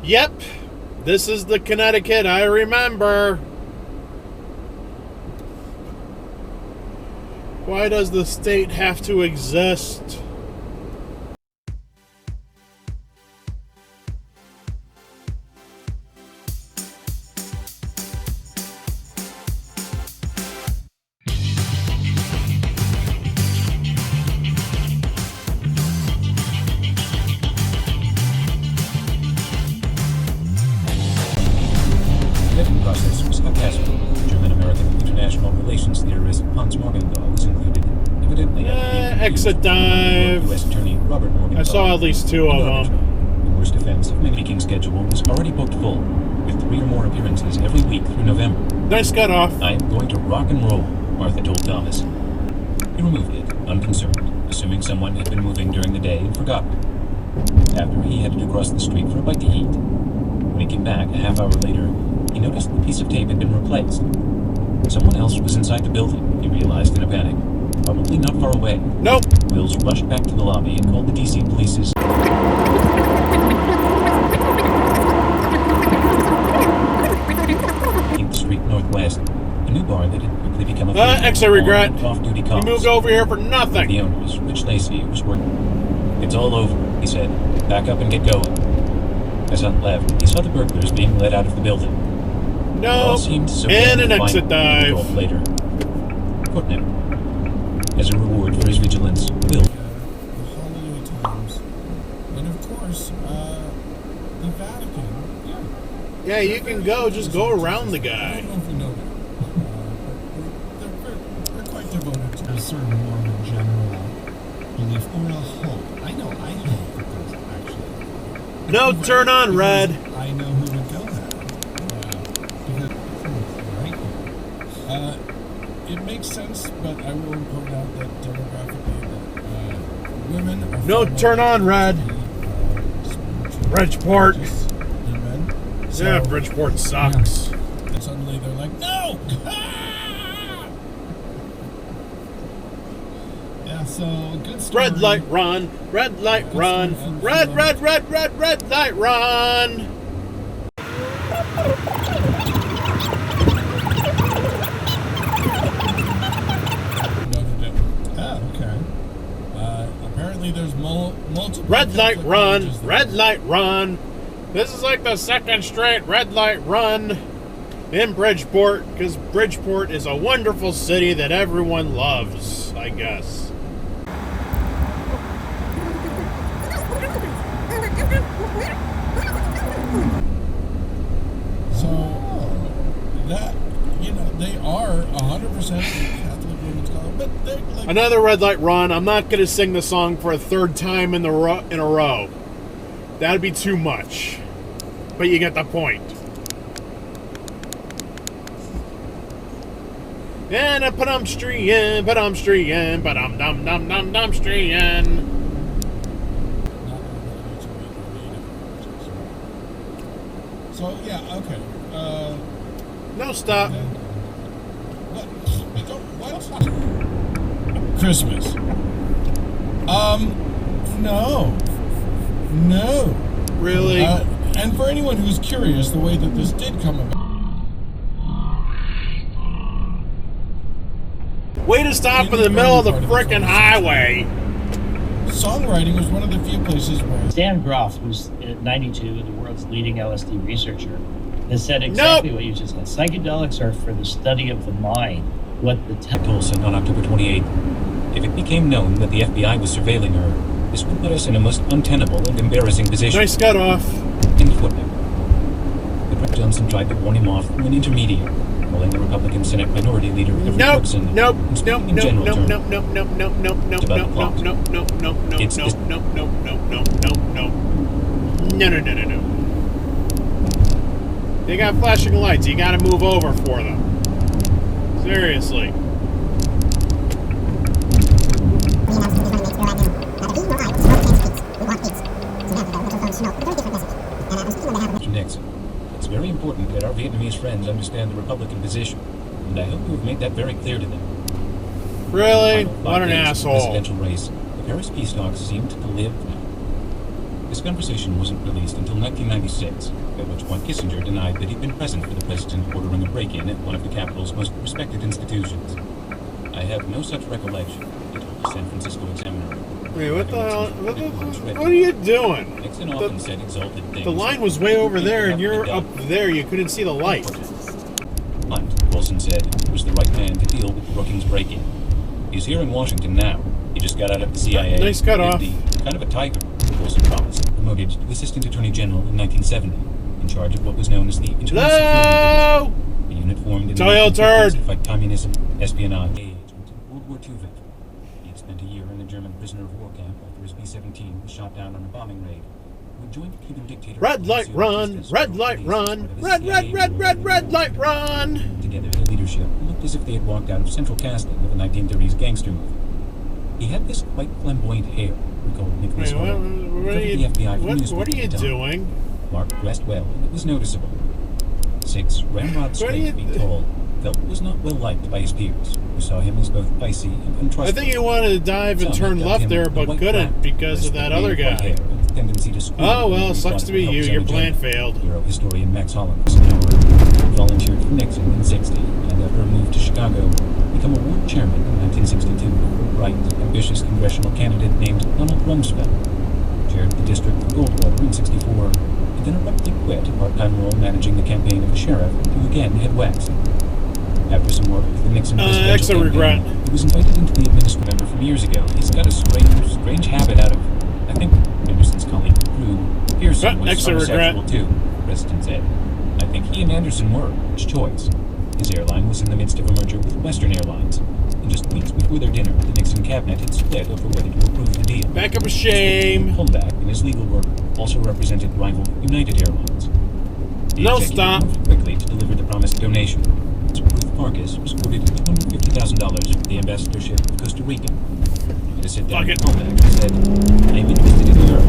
Yep, this is the Connecticut I remember. Why does the state have to exist? Exit dive. I saw at least two of them. The worst offensive making schedule was already booked full, with 3 or more appearances every week through November. Nice cut off. I am going to rock and roll, Martha told Thomas. He removed it, unconcerned, assuming someone had been moving during the day and forgotten. After he headed across the street for a bite to eat. When he came back a half hour later, he noticed the piece of tape had been replaced. Someone else was inside the building, he realized in a panic. Probably not far away. Nope. Wills rushed back to the lobby and called the DC police's. In the street northwest, a new bar that had quickly become a extra regret. Off-duty cops. You moved over here for nothing. The owners, Rich Lacey, was working. It's all over, he said. Back up and get going. As Hunt left, he saw the burglars being led out of the building. No. So and an exit dive. Later. Footnote. As a reward for his vigilance, Will. The holiday times, and of course, the Vatican. Yeah, you can go. Just go around the I guy. don't know if you know that, but they're quite devoted to a certain Mormon general belief or a hope. I hope that there's actually. No, turn on red. I know who would go there. Because it makes sense, but I will point out that demographically, women are No, turn on red. Bridgeport. Men. So, Yeah, Bridgeport sucks. yeah. And suddenly they're like, no! Yeah, so good story. Red light run. Red light run. Red light run. There's multiple red light run. Red light run. This is like the second straight red light run in Bridgeport, because Bridgeport is a wonderful city that everyone loves, I guess. So that, they are 100% Catholic women's college, but they're like Another red light run. I'm not going to sing the song for a third time in a row. That'd be too much. But you get the point. And a padumstree-in, padumstree-in, padum-dum-dum-dum-dum-dum-stree-in. So, yeah, okay. No, stop. What? Christmas. No. Really? And for anyone who's curious, the way that this did come about. Way to stop in the middle of the frickin' highway. Songwriting was one of the few places where Stan Groff, who's at 92, the world's leading LSD researcher, has said exactly what you just said. Psychedelics are for the study of the mind. What the Tolson on October 28th. If it became known that the FBI was surveilling her, this would put us in a most untenable and embarrassing position. Nice cut off. In footnote. The President Johnson tried to warn him off through an intermediary, calling the Republican Senate Minority Leader every person. Nope. No. They got flashing lights. You gotta move over for them. Seriously. Mr. Nixon, it's very important that our Vietnamese friends understand the Republican position, and I hope you have made that very clear to them. Really? What an asshole. Presidential race, the Paris peace talks seemed to live now. This conversation wasn't released until 1996, at which point Kissinger denied that he'd been present for the president ordering a break-in at one of the capital's most respected institutions. I have no such recollection, he told the San Francisco Examiner. Wait, what the hell? What are you doing? Nixon often said exalted things. The line was way over there, and you're up there. You couldn't see the light. Hunt, Wilson said, was the right man to deal with Brookings' break-in. He's here in Washington now. He just got out of the CIA. Nice cut off. Kind of a tiger, Wilson promised, promoted to Assistant Attorney General in 1970, in charge of what was known as the Internal Security Division, a unit formed in the 1950s to fight communism, espionage, and World War II veteran. He had spent a year in a German prisoner of war camp after his B-17 was shot down on a bombing raid. When joined Cuban dictator red light run, red light run, red light run. Together, the leadership looked as if they had walked out of central casting of a 1930s gangster movie. He had this quite flamboyant hair, recalled Nicholas Hoyle, what are you doing? Mark dressed well, and it was noticeable. 6 ramrod straight feet tall, Felt was not well liked by his peers, who saw him as both icy and untrustworthy. I think he wanted to dive and turn left there, but couldn't because of that other guy. Oh well, sucks to be you. Your plan failed. Bureau historian Max Hollins volunteered for Nixon in '60, and after a move to Chicago, became a ward chairman in 1962. Bright, ambitious congressional candidate named Donald Rumsfeld chaired the district of Goldwater in '64, and then abruptly quit a part-time role managing the campaign of a sheriff to again head west. After some work with the Nixon presidential campaign, he was invited into the administration from years ago. He's got a strange habit out of, I think, Anderson's colleague Drew Pearson was homosexual too, the president said. I think he and Anderson were his choice. His airline was in the midst of a merger with Western Airlines, and just weeks before their dinner, the Nixon cabinet had split over whether to approve the deal. Back up a shame. Holmback in his legal work also represented rival United Airlines. No stop. Moved quickly to deliver the promised donation. Ruth Marcus was quoted at $250,000 for the ambassadorship of Costa Rica. To sit down with Holmback, he said, I am interested in Europe.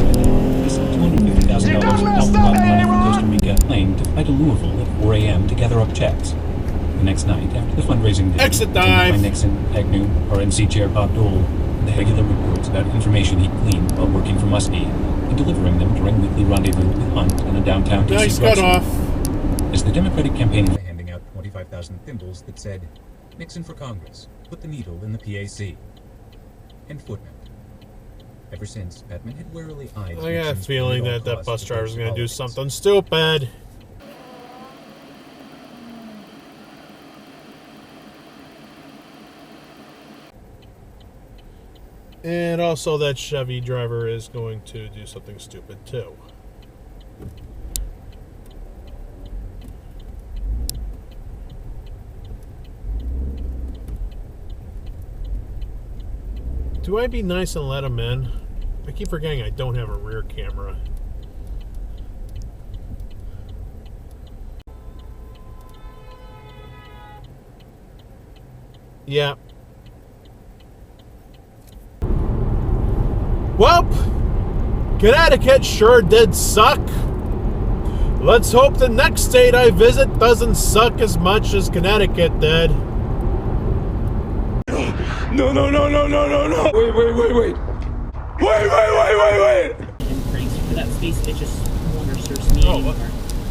This $250,000 of alcohol money for Costa Rica plane to fly to Louisville at 4 a.m. to gather up checks. The next night, after the fundraising dinner, exit dive by Nixon, Agnew, RNC Chair Bob Dole, and the regular reports about information he gleaned while working for Muskie, and delivering them during weekly rendezvous with Hunt in a downtown DC nice cut off. As the Democratic campaign was handing out 25,000 thimbles that said, Nixon for Congress, put the needle in the PAC. And footnote. Ever since, Patman had warily eyed I got a feeling that bus driver's going to do something stupid. And also that Chevy driver is going to do something stupid too. Do I be nice and let him in? I keep forgetting I don't have a rear camera. Yeah. Well, Connecticut sure did suck. Let's hope the next state I visit doesn't suck as much as Connecticut did. No. Wait. For that space, it just wonders me anymore.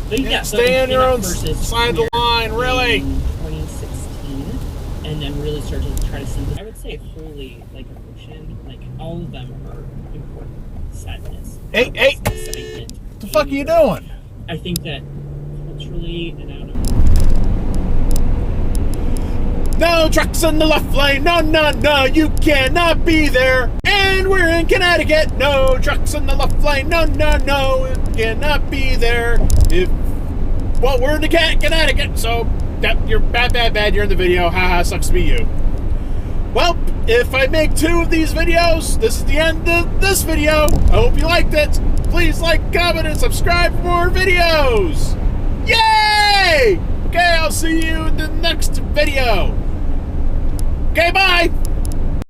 But yeah, so stay on your own side of the line, really. 2016, and then really start to try to see. I would say wholly like emotion, like all of them are important. Sadness. Hey! Excitement. What the fuck are you doing? I think that culturally and out of. No trucks in the left lane. No, you cannot be there. And we're in Connecticut. No trucks in the left lane. No, you cannot be there. We're in Connecticut, so you're bad. You're in the video. Haha, sucks to be you. Well, if I make 2 of these videos, this is the end of this video. I hope you liked it. Please like, comment, and subscribe for more videos. Yay! Okay, I'll see you in the next video. Okay, bye!